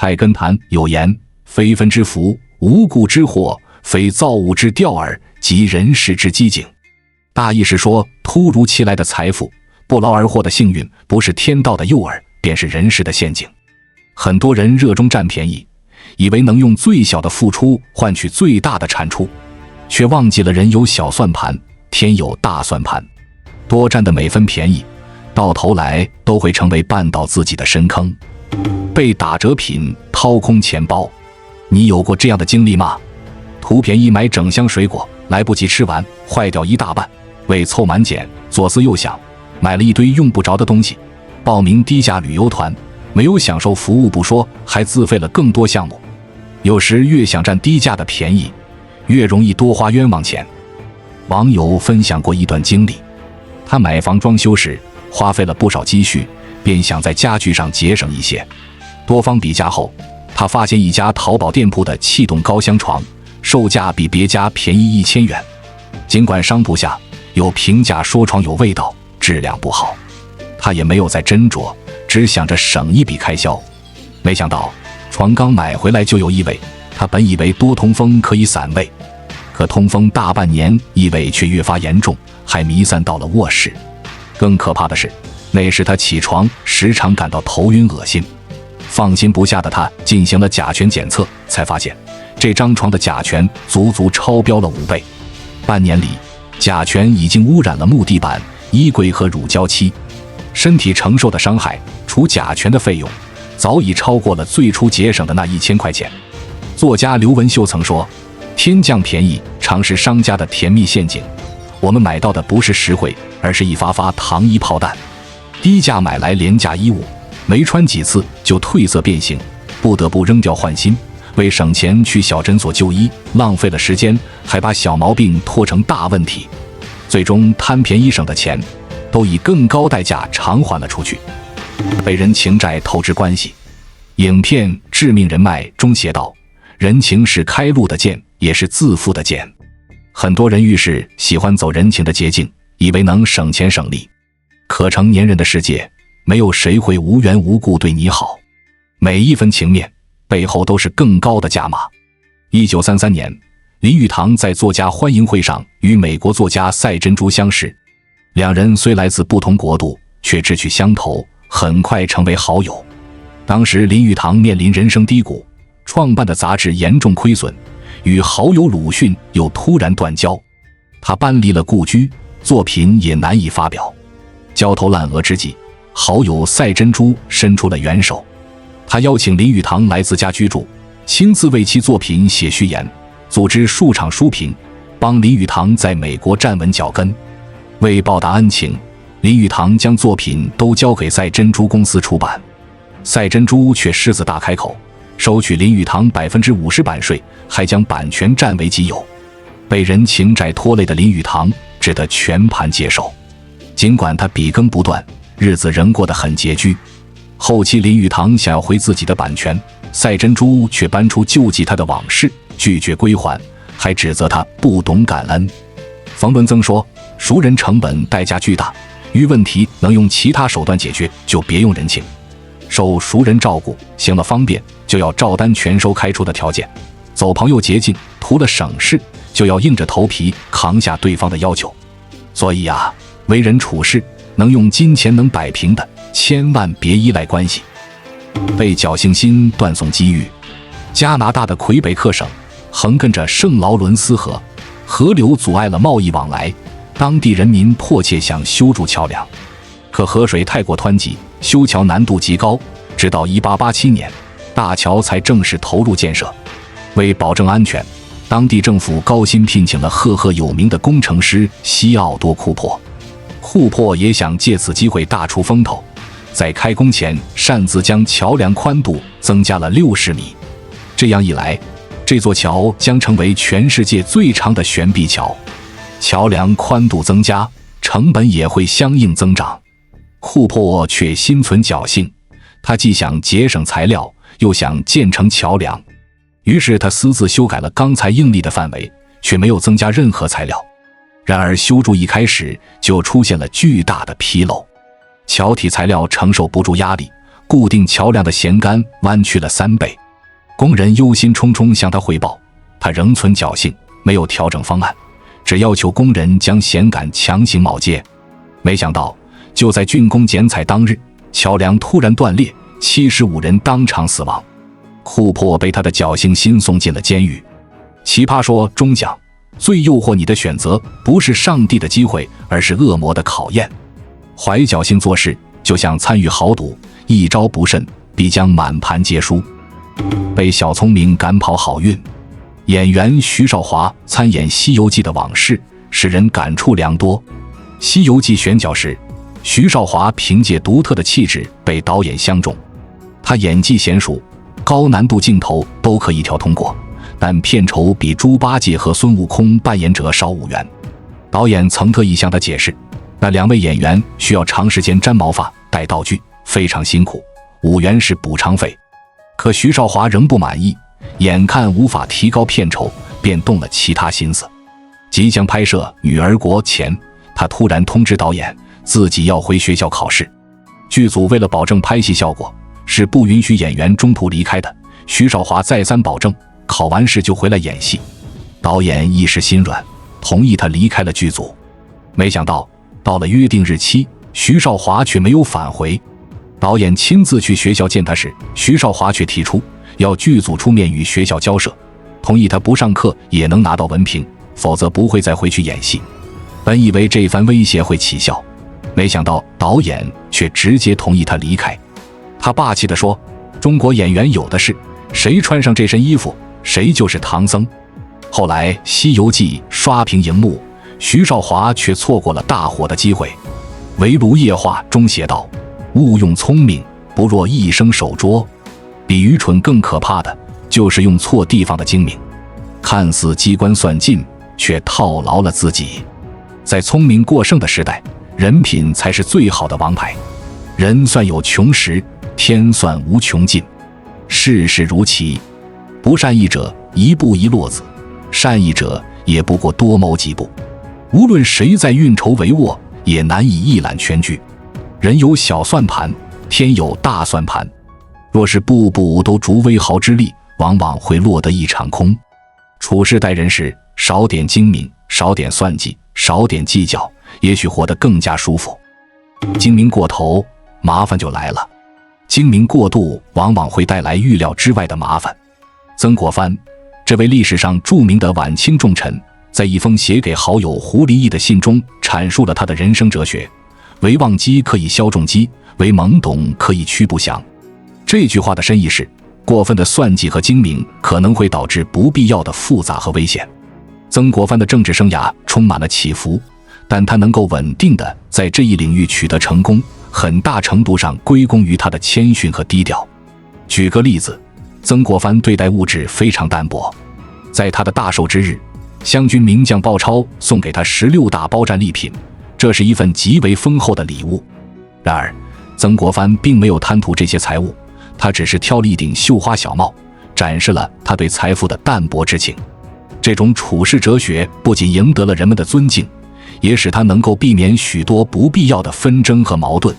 菜根谭有言：非分之福，无故之祸，非造物之调耳，即人世之机警。大意是说，突如其来的财富，不劳而获的幸运，不是天道的诱饵，便是人世的陷阱。很多人热衷占便宜，以为能用最小的付出换取最大的产出，却忘记了人有小算盘，天有大算盘。多占的每分便宜，到头来都会成为绊倒自己的深坑。被打折品掏空钱包，你有过这样的经历吗？图便宜买整箱水果，来不及吃完，坏掉一大半。为凑满减，左思右想，买了一堆用不着的东西。报名低价旅游团，没有享受服务不说，还自费了更多项目。有时越想占低价的便宜，越容易多花冤枉钱。网友分享过一段经历，他买房装修时花费了不少积蓄，便想在家具上节省一些。多方比价后，他发现一家淘宝店铺的气动高箱床售价比别家便宜1000元。尽管商铺下有评价说床有味道，质量不好，他也没有再斟酌，只想着省一笔开销。没想到床刚买回来就有异味，他本以为多通风可以散味，可通风大半年，异味却越发严重，还弥散到了卧室。更可怕的是，那时他起床时常感到头晕恶心。放心不下的他进行了甲醛检测，才发现这张床的甲醛足足超标了5倍。半年里，甲醛已经污染了木地板、衣柜和乳胶漆，身体承受的伤害除甲醛的费用早已超过了最初节省的那1000块钱。作家刘文秀曾说，天降便宜常是商家的甜蜜陷阱，我们买到的不是实惠，而是一发发糖衣炮弹。低价买来廉价衣物，没穿几次就褪色变形，不得不扔掉换新。为省钱去小诊所就医，浪费了时间，还把小毛病拖成大问题，最终贪便宜省的钱都以更高代价偿还了出去。被人情债透支关系。影片《致命人脉》中写道，人情是开路的剑，也是自负的剑。很多人遇事喜欢走人情的捷径，以为能省钱省力，可成年人的世界，没有谁会无缘无故对你好，每一分情面背后都是更高的价码。1933年，林语堂在作家欢迎会上与美国作家赛珍珠相识，两人虽来自不同国度，却志趣相投，很快成为好友。当时林语堂面临人生低谷，创办的杂志严重亏损，与好友鲁迅又突然断交，他搬离了故居，作品也难以发表。焦头烂额之际，好友赛珍珠伸出了援手，他邀请林语堂来自家居住，亲自为其作品写序言，组织数场书评，帮林语堂在美国站稳脚跟。为报答恩情，林语堂将作品都交给赛珍珠公司出版，赛珍珠却狮子大开口，收取林语堂50%版税，还将版权占为己有。被人情债拖累的林语堂只得全盘接受。尽管他笔耕不断，日子仍过得很拮据。后期林语堂想要回自己的版权，赛珍珠却搬出救济他的往事，拒绝归还，还指责他不懂感恩。冯仑曾说，熟人成本代价巨大，遇问题能用其他手段解决，就别用人情。受熟人照顾，行了方便，就要照单全收开出的条件；走朋友捷径，图了省事，就要硬着头皮扛下对方的要求。所以啊，为人处事，能用金钱能摆平的，千万别依赖关系。被侥幸心断送机遇。加拿大的魁北克省横亘着圣劳伦斯河，河流阻碍了贸易往来，当地人民迫切想修筑桥梁，可河水太过湍急，修桥难度极高，直到1887年，大桥才正式投入建设。为保证安全，当地政府高薪聘请了赫赫有名的工程师西奥多·库珀。库珀也想借此机会大出风头，在开工前擅自将桥梁宽度增加了60米。这样一来，这座桥将成为全世界最长的悬臂桥。桥梁宽度增加，成本也会相应增长。库珀却心存侥幸，他既想节省材料，又想建成桥梁，于是他私自修改了钢材应力的范围，却没有增加任何材料。然而修筑一开始就出现了巨大的纰漏，桥体材料承受不住压力，固定桥梁的弦杆弯曲了3倍。工人忧心忡忡向他汇报，他仍存侥幸，没有调整方案，只要求工人将弦杆强行铆接。没想到就在竣工剪彩当日，桥梁突然断裂，75人当场死亡。库珀被他的侥幸心送进了监狱。奇葩说中讲，最诱惑你的选择不是上帝的机会，而是恶魔的考验。怀侥幸做事就像参与豪赌，一招不慎必将满盘皆输。被小聪明赶跑好运。演员徐少华参演《西游记》的往事使人感触良多。《西游记》选角时，徐少华凭借独特的气质被导演相中，他演技娴熟，高难度镜头都可以一条通过，但片酬比猪八戒和孙悟空扮演者少5元。导演曾特意向他解释，那2位演员需要长时间粘毛发、带道具，非常辛苦，5元是补偿费。可徐少华仍不满意，眼看无法提高片酬，便动了其他心思。即将拍摄《女儿国》前，他突然通知导演自己要回学校考试。剧组为了保证拍戏效果，是不允许演员中途离开的。徐少华再三保证，考完试就回来演戏。导演一时心软，同意他离开了剧组。没想到到了约定日期，徐少华却没有返回。导演亲自去学校见他时，徐少华却提出要剧组出面与学校交涉，同意他不上课也能拿到文凭，否则不会再回去演戏。本以为这番威胁会起效，没想到导演却直接同意他离开。他霸气地说，中国演员有的是，谁穿上这身衣服谁就是唐僧。后来《西游记》刷屏荧幕，徐少华却错过了大火的机会。围炉夜话中写道，误用聪明，不若一生守拙。比愚蠢更可怕的就是用错地方的精明，看似机关算尽，却套牢了自己。在聪明过剩的时代，人品才是最好的王牌。人算有穷时，天算无穷尽。世事如棋，不善意者一步一落子，善意者也不过多谋几步。无论谁在运筹帷幄，也难以一览全局。人有小算盘，天有大算盘。若是步步都逐微毫之力，往往会落得一场空。处事待人时，少点精明，少点算计，少点计较，也许活得更加舒服。精明过头，麻烦就来了。精明过度往往会带来预料之外的麻烦。曾国藩，这位历史上著名的晚清重臣，在一封写给好友胡离翼的信中阐述了他的人生哲学：唯忘机可以消重机，唯懵懂可以驱不祥。这句话的深意是，过分的算计和精明可能会导致不必要的复杂和危险。曾国藩的政治生涯充满了起伏，但他能够稳定地在这一领域取得成功，很大程度上归功于他的谦逊和低调。举个例子，曾国藩对待物质非常淡薄。在他的大寿之日，湘军名将鲍超送给他16大包战利品，这是一份极为丰厚的礼物。然而，曾国藩并没有贪图这些财物，他只是挑了一顶绣花小帽，展示了他对财富的淡泊之情。这种处世哲学不仅赢得了人们的尊敬，也使他能够避免许多不必要的纷争和矛盾。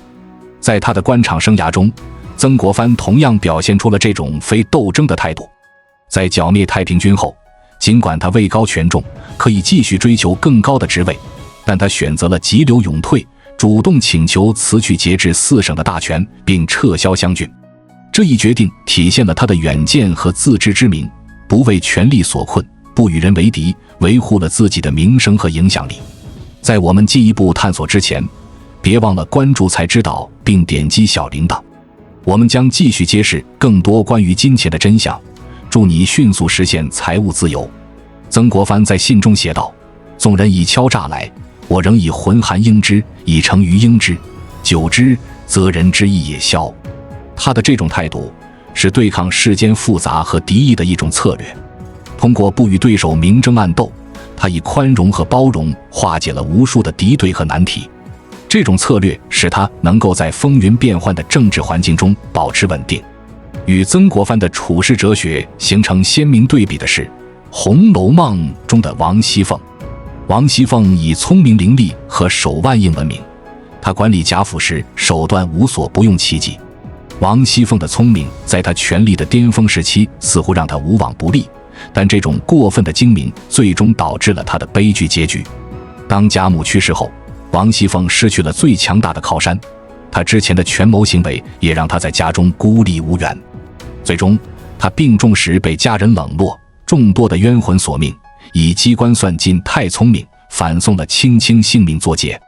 在他的官场生涯中，曾国藩同样表现出了这种非斗争的态度。在剿灭太平军后，尽管他位高权重，可以继续追求更高的职位，但他选择了急流勇退，主动请求辞去节制4省的大权，并撤销湘军。这一决定体现了他的远见和自知之明，不为权力所困，不与人为敌，维护了自己的名声和影响力。在我们进一步探索之前，别忘了关注才知道并点击小铃铛，我们将继续揭示更多关于金钱的真相，祝你迅速实现财务自由。曾国藩在信中写道：纵人以敲诈来，我仍以浑含应之，以成于应之，久之则人之意也消。他的这种态度是对抗世间复杂和敌意的一种策略。通过不与对手明争暗斗，他以宽容和包容化解了无数的敌对和难题。这种策略使他能够在风云变幻的政治环境中保持稳定。与曾国藩的处世哲学形成鲜明对比的是《红楼梦》中的王熙凤。王熙凤以聪明伶俐和手腕硬闻名，她管理贾府时手段无所不用其极。王熙凤的聪明在她权力的巅峰时期似乎让她无往不利，但这种过分的精明最终导致了她的悲剧结局。当贾母去世后，王熙凤失去了最强大的靠山，她之前的权谋行为也让她在家中孤立无援。最终她病重时被家人冷落，众多的冤魂索命，以机关算尽太聪明，反送了卿卿性命作结。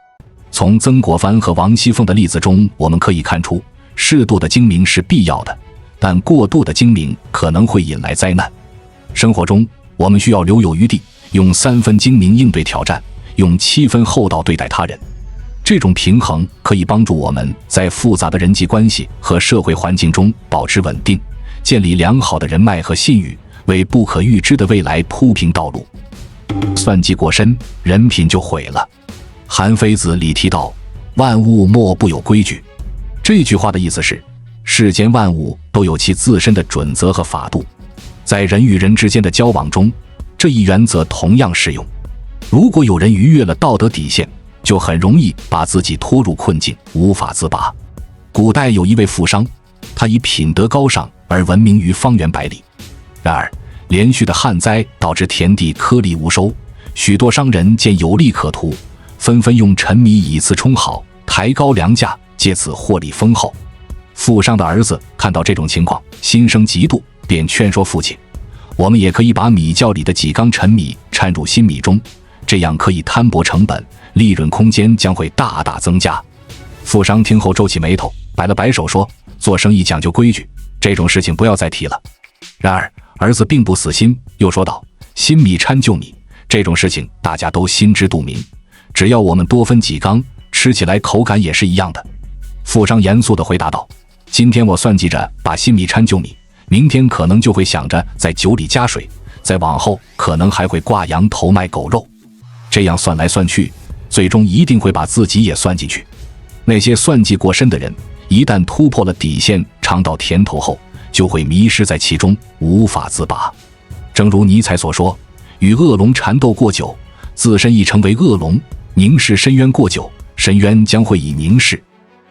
从曾国藩和王熙凤的例子中，我们可以看出，适度的精明是必要的，但过度的精明可能会引来灾难。生活中，我们需要留有余地，用3分精明应对挑战，用7分厚道对待他人。这种平衡可以帮助我们在复杂的人际关系和社会环境中保持稳定，建立良好的人脉和信誉，为不可预知的未来铺平道路。算计过深，人品就毁了。韩非子里提到，万物莫不有规矩。这句话的意思是，世间万物都有其自身的准则和法度，在人与人之间的交往中，这一原则同样适用。如果有人逾越了道德底线，就很容易把自己拖入困境，无法自拔。古代有一位富商，他以品德高尚而闻名于方圆百里。然而，连续的旱灾导致田地颗粒无收，许多商人见有利可图，纷纷用陈米以次充好，抬高粮价，借此获利丰厚。富商的儿子看到这种情况，心生嫉妒，便劝说父亲，我们也可以把米窖里的几缸陈米掺入新米中，这样可以摊薄成本，利润空间将会大大增加。富商听后皱起眉头，摆了摆手说，做生意讲究规矩，这种事情不要再提了。然而儿子并不死心，又说道，新米掺旧米，这种事情大家都心知肚明，只要我们多分几缸，吃起来口感也是一样的。富商严肃地回答道，今天我算计着把新米掺旧米，明天可能就会想着在酒里加水，再往后可能还会挂羊头卖狗肉，这样算来算去，最终一定会把自己也算进去。那些算计过深的人，一旦突破了底线，尝到甜头后，就会迷失在其中，无法自拔。正如尼采所说，与恶龙缠斗过久，自身亦成为恶龙；凝视深渊过久，深渊将会以凝视。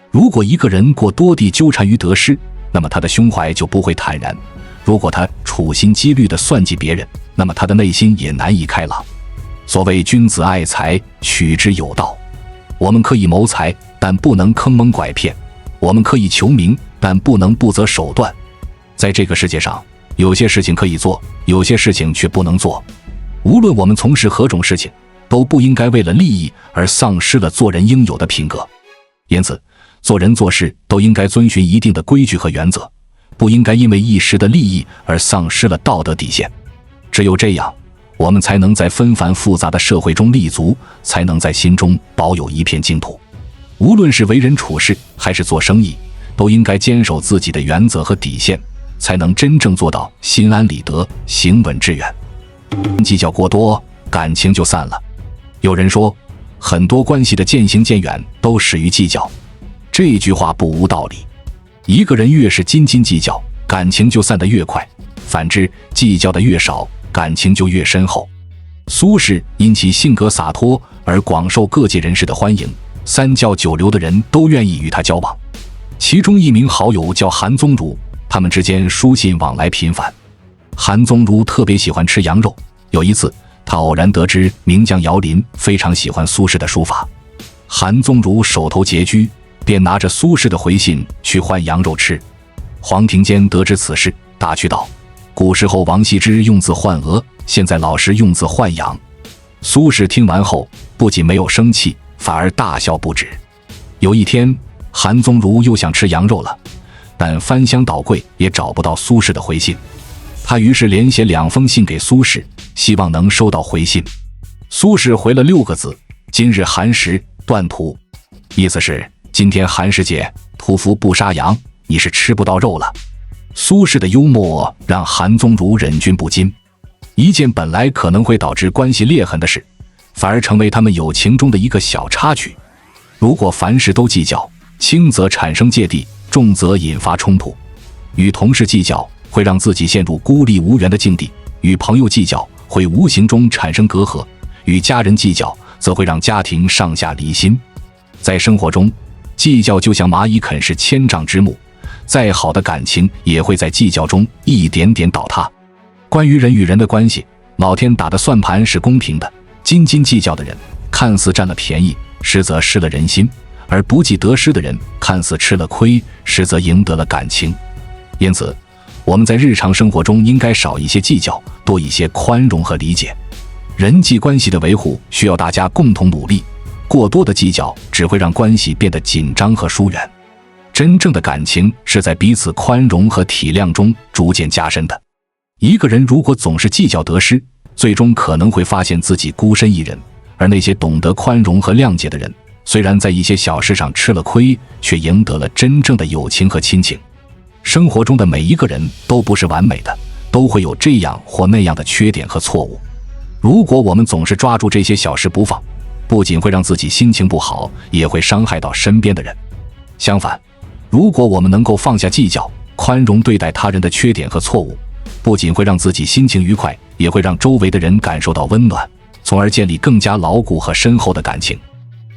如果一个人过多地纠缠于得失，那么他的胸怀就不会坦然；如果他处心积虑地算计别人，那么他的内心也难以开朗。所谓君子爱财，取之有道。我们可以谋财，但不能坑蒙拐骗；我们可以求名，但不能不择手段。在这个世界上，有些事情可以做，有些事情却不能做。无论我们从事何种事情，都不应该为了利益而丧失了做人应有的品格。因此，做人做事都应该遵循一定的规矩和原则，不应该因为一时的利益而丧失了道德底线。只有这样，我们才能在纷繁复杂的社会中立足，才能在心中保有一片净土。无论是为人处事还是做生意，都应该坚守自己的原则和底线，才能真正做到心安理得，行稳致远。计较过多，感情就散了。有人说，很多关系的渐行渐远都始于计较，这句话不无道理。一个人越是斤斤计较，感情就散得越快；反之，计较的越少，感情就越深厚。苏轼因其性格洒脱而广受各界人士的欢迎，3教9流的人都愿意与他交往。其中一名好友叫韩宗儒，他们之间书信往来频繁。韩宗儒特别喜欢吃羊肉，有一次他偶然得知名将姚林非常喜欢苏轼的书法，韩宗儒手头拮据，便拿着苏轼的回信去换羊肉吃。黄庭坚得知此事，打趣道，古时候王羲之用字换鹅，现在老师用字换羊。苏轼听完后不仅没有生气，反而大笑不止。有一天，韩宗儒又想吃羊肉了，但翻箱倒柜也找不到苏轼的回信。他于是连写2封信给苏轼，希望能收到回信。苏轼回了6个字，今日寒食，断图。意思是今天寒食节，屠夫不杀羊，你是吃不到肉了。苏轼的幽默让韩宗儒忍俊不禁，一件本来可能会导致关系裂痕的事，反而成为他们友情中的一个小插曲。如果凡事都计较，轻则产生芥蒂，重则引发冲突。与同事计较会让自己陷入孤立无援的境地，与朋友计较会无形中产生隔阂，与家人计较则会让家庭上下离心。在生活中，计较就像蚂蚁啃食千丈之木，再好的感情也会在计较中一点点倒塌。关于人与人的关系，老天打的算盘是公平的，斤斤计较的人看似占了便宜，实则失了人心，而不计得失的人看似吃了亏，实则赢得了感情。因此，我们在日常生活中应该少一些计较，多一些宽容和理解。人际关系的维护需要大家共同努力，过多的计较只会让关系变得紧张和疏远。真正的感情是在彼此宽容和体谅中逐渐加深的。一个人如果总是计较得失，最终可能会发现自己孤身一人，而那些懂得宽容和谅解的人，虽然在一些小事上吃了亏，却赢得了真正的友情和亲情。生活中的每一个人都不是完美的，都会有这样或那样的缺点和错误。如果我们总是抓住这些小事不放，不仅会让自己心情不好，也会伤害到身边的人。相反，如果我们能够放下计较，宽容对待他人的缺点和错误，不仅会让自己心情愉快，也会让周围的人感受到温暖，从而建立更加牢固和深厚的感情。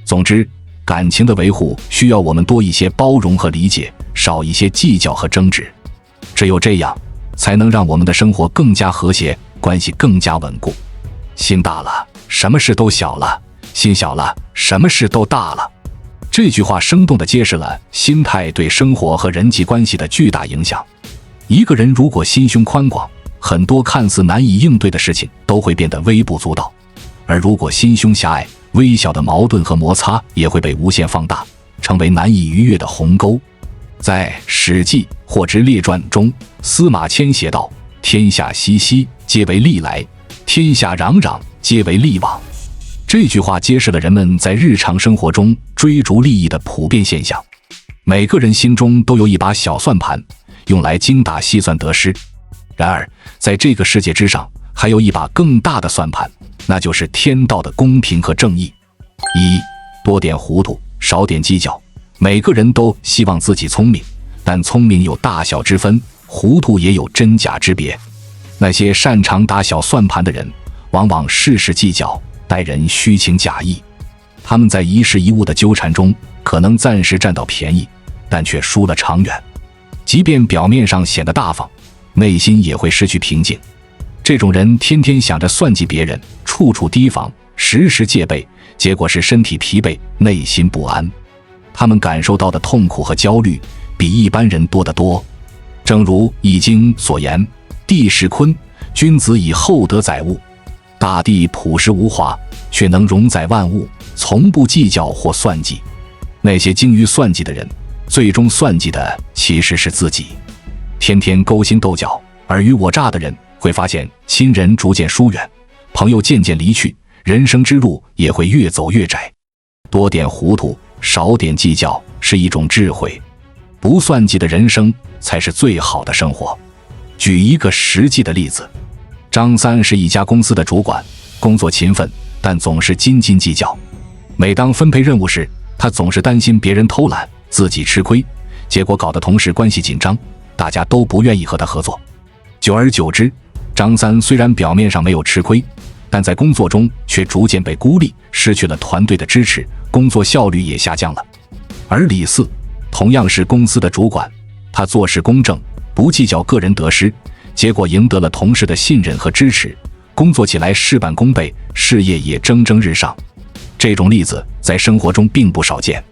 总之，感情的维护需要我们多一些包容和理解，少一些计较和争执。只有这样，才能让我们的生活更加和谐，关系更加稳固。心大了，什么事都小了；心小了，什么事都大了。这句话生动地揭示了心态对生活和人际关系的巨大影响。一个人如果心胸宽广，很多看似难以应对的事情都会变得微不足道；而如果心胸狭隘，微小的矛盾和摩擦也会被无限放大，成为难以逾越的鸿沟。在《史记·霍之列传》中，司马迁写道：“天下熙熙，皆为利来；天下攘攘，皆为利往。”这句话揭示了人们在日常生活中追逐利益的普遍现象。每个人心中都有一把小算盘，用来精打细算得失。然而，在这个世界之上，还有一把更大的算盘，那就是天道的公平和正义。多点糊涂，少点计较。每个人都希望自己聪明，但聪明有大小之分，糊涂也有真假之别。那些擅长打小算盘的人，往往事事计较，待人虚情假意。他们在一事一物的纠缠中，可能暂时占到便宜，但却输了长远。即便表面上显得大方，内心也会失去平静。这种人天天想着算计别人，处处提防，时时戒备，结果是身体疲惫，内心不安。他们感受到的痛苦和焦虑比一般人多得多。正如《易经》所言：“地势坤，君子以厚德载物。”大地朴实无华，却能容载万物，从不计较或算计。那些精于算计的人，最终算计的其实是自己。天天勾心斗角、尔虞我诈的人，会发现亲人逐渐疏远，朋友渐渐离去，人生之路也会越走越窄。多点糊涂，少点计较，是一种智慧。不算计的人生才是最好的生活。举一个实际的例子，张三是一家公司的主管，工作勤奋，但总是斤斤计较。每当分配任务时，他总是担心别人偷懒，自己吃亏，结果搞得同事关系紧张，大家都不愿意和他合作。久而久之，张三虽然表面上没有吃亏，但在工作中却逐渐被孤立，失去了团队的支持，工作效率也下降了。而李四同样是公司的主管，他做事公正，不计较个人得失，结果赢得了同事的信任和支持，工作起来事半功倍，事业也蒸蒸日上。这种例子在生活中并不少见。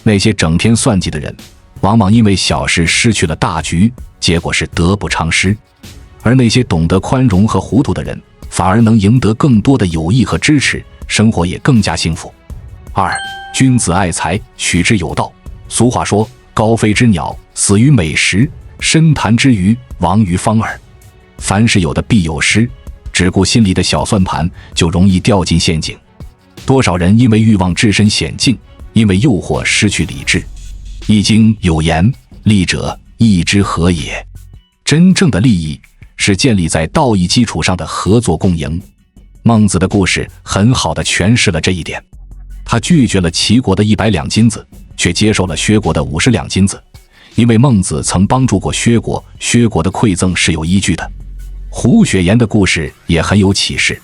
那些整天算计的人，往往因为小事失去了大局，结果是得不偿失。而那些懂得宽容和糊涂的人，反而能赢得更多的友谊和支持，生活也更加幸福。君子爱财，取之有道。俗话说：“高飞之鸟，死于美食；深潭之鱼，亡于方饵。”凡事有的必有失，只顾心里的小算盘，就容易掉进陷阱。多少人因为欲望置身险境，因为诱惑失去理智。易经有言：“利者，义之和也。”真正的利益是建立在道义基础上的合作共赢。孟子的故事很好地诠释了这一点。他拒绝了齐国的100两金子，却接受了薛国的50两金子，因为孟子曾帮助过薛国，薛国的馈赠是有依据的。胡雪岩的故事也很有启示。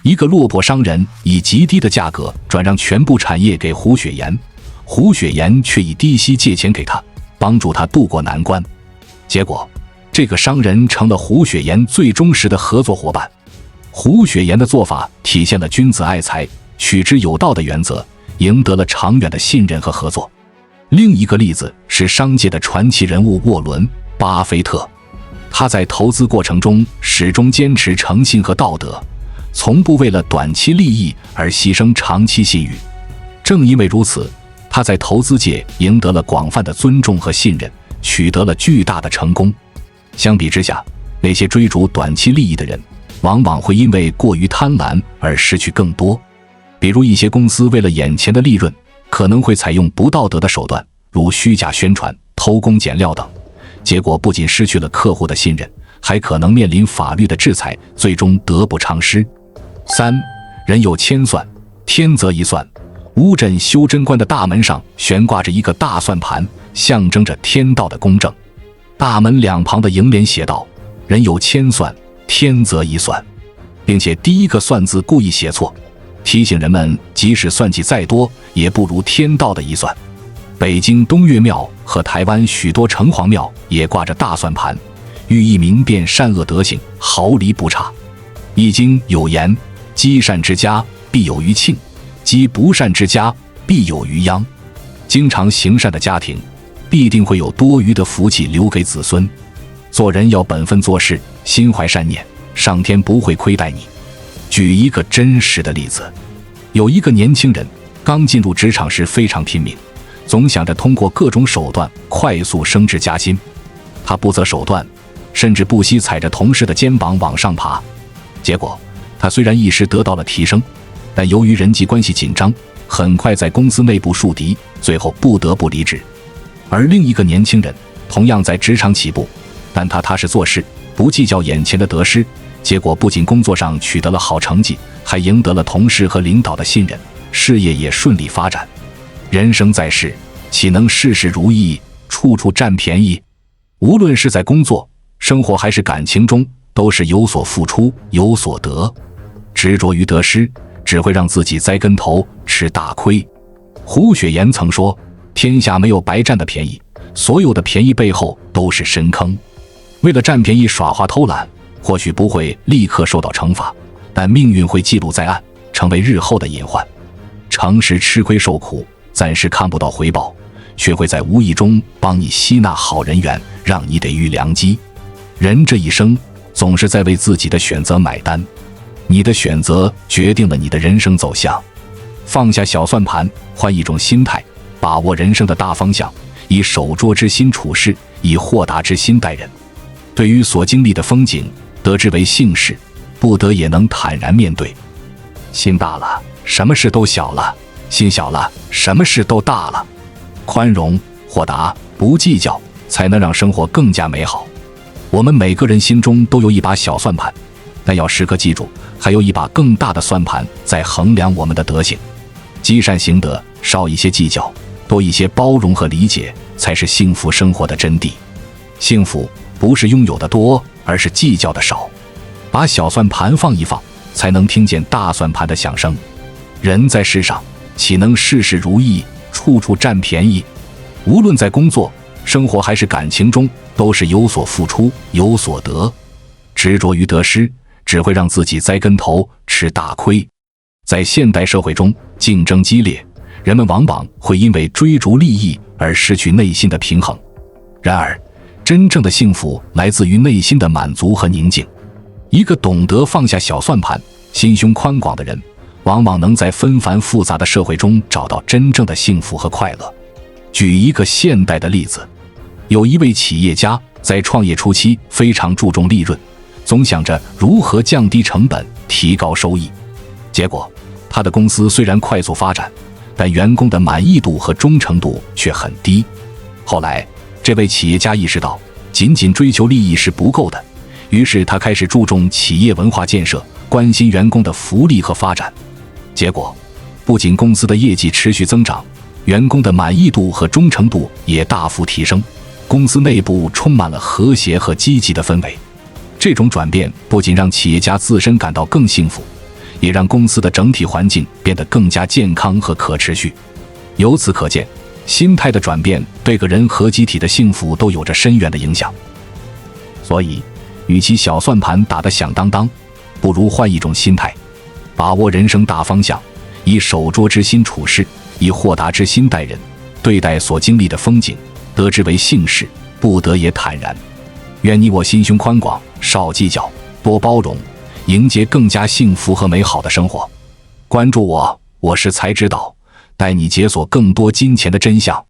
一个落魄商人以极低的价格转让全部产业给胡雪岩，胡雪岩却以低息借钱给他，帮助他渡过难关。结果，这个商人成了胡雪岩最忠实的合作伙伴。胡雪岩的做法体现了君子爱财、取之有道的原则，赢得了长远的信任和合作。另一个例子是商界的传奇人物沃伦·巴菲特，他在投资过程中始终坚持诚信和道德，从不为了短期利益而牺牲长期信誉。正因为如此，他在投资界赢得了广泛的尊重和信任，取得了巨大的成功。相比之下，那些追逐短期利益的人，往往会因为过于贪婪而失去更多。比如一些公司为了眼前的利润，可能会采用不道德的手段，如虚假宣传、偷工减料等，结果不仅失去了客户的信任，还可能面临法律的制裁，最终得不偿失。3. 人有千算，天择一算。乌镇修真观的大门上悬挂着一个大算盘，象征着天道的公正。大门两旁的楹联写道：人有千算，天择一算，并且第一个算字故意写错，提醒人们即使算计再多，也不如天道的一算。北京东岳庙和台湾许多城隍庙也挂着大算盘，寓意明辨善恶德行，毫厘不差。易经有言：积善之家，必有余庆；积不善之家，必有余殃。经常行善的家庭，必定会有多余的福气留给子孙。做人要本分做事，心怀善念，上天不会亏待你。举一个真实的例子，有一个年轻人刚进入职场时非常拼命，总想着通过各种手段快速升职加薪。他不择手段，甚至不惜踩着同事的肩膀往上爬。结果他虽然一时得到了提升，但由于人际关系紧张，很快在公司内部树敌，最后不得不离职。而另一个年轻人同样在职场起步，但他踏实做事，不计较眼前的得失，结果不仅工作上取得了好成绩，还赢得了同事和领导的信任，事业也顺利发展。人生在世，岂能事事如意，处处占便宜？无论是在工作、生活还是感情中，都是有所付出，有所得。执着于得失，只会让自己栽跟头，吃大亏。胡雪岩曾说：天下没有白占的便宜，所有的便宜背后都是深坑。为了占便宜耍滑偷懒，或许不会立刻受到惩罚，但命运会记录在案，成为日后的隐患。诚实吃亏受苦，暂时看不到回报，却会在无意中帮你吸纳好人缘，让你得遇良机。人这一生总是在为自己的选择买单，你的选择决定了你的人生走向。放下小算盘，换一种心态，把握人生的大方向，以守拙之心处事，以豁达之心待人。对于所经历的风景，得之为幸事，不得也能坦然面对。心大了，什么事都小了；心小了，什么事都大了。宽容、豁达、不计较，才能让生活更加美好。我们每个人心中都有一把小算盘，但要时刻记住，还有一把更大的算盘在衡量我们的德行。积善行德，少一些计较，多一些包容和理解，才是幸福生活的真谛。幸福不是拥有的多，而是计较的少。把小算盘放一放，才能听见大算盘的响声。人在世上，岂能事事如意，处处占便宜？无论在工作、生活还是感情中，都是有所付出，有所得。执着于得失，只会让自己栽跟头，吃大亏。在现代社会中，竞争激烈，人们往往会因为追逐利益而失去内心的平衡。然而，真正的幸福来自于内心的满足和宁静。一个懂得放下小算盘、心胸宽广的人，往往能在纷繁复杂的社会中找到真正的幸福和快乐。举一个现代的例子，有一位企业家在创业初期非常注重利润，总想着如何降低成本、提高收益。结果，他的公司虽然快速发展，但员工的满意度和忠诚度却很低。后来，这位企业家意识到，仅仅追求利益是不够的，于是他开始注重企业文化建设，关心员工的福利和发展。结果，不仅公司的业绩持续增长，员工的满意度和忠诚度也大幅提升，公司内部充满了和谐和积极的氛围。这种转变不仅让企业家自身感到更幸福，也让公司的整体环境变得更加健康和可持续。由此可见，心态的转变对个人和集体的幸福都有着深远的影响。所以，与其小算盘打得响当当，不如换一种心态，把握人生大方向，以守拙之心处事，以豁达之心待人，对待所经历的风景，得之为幸事，不得也坦然。愿你我心胸宽广，少计较，多包容，迎接更加幸福和美好的生活。关注我，我是才知道，带你解锁更多金钱的真相。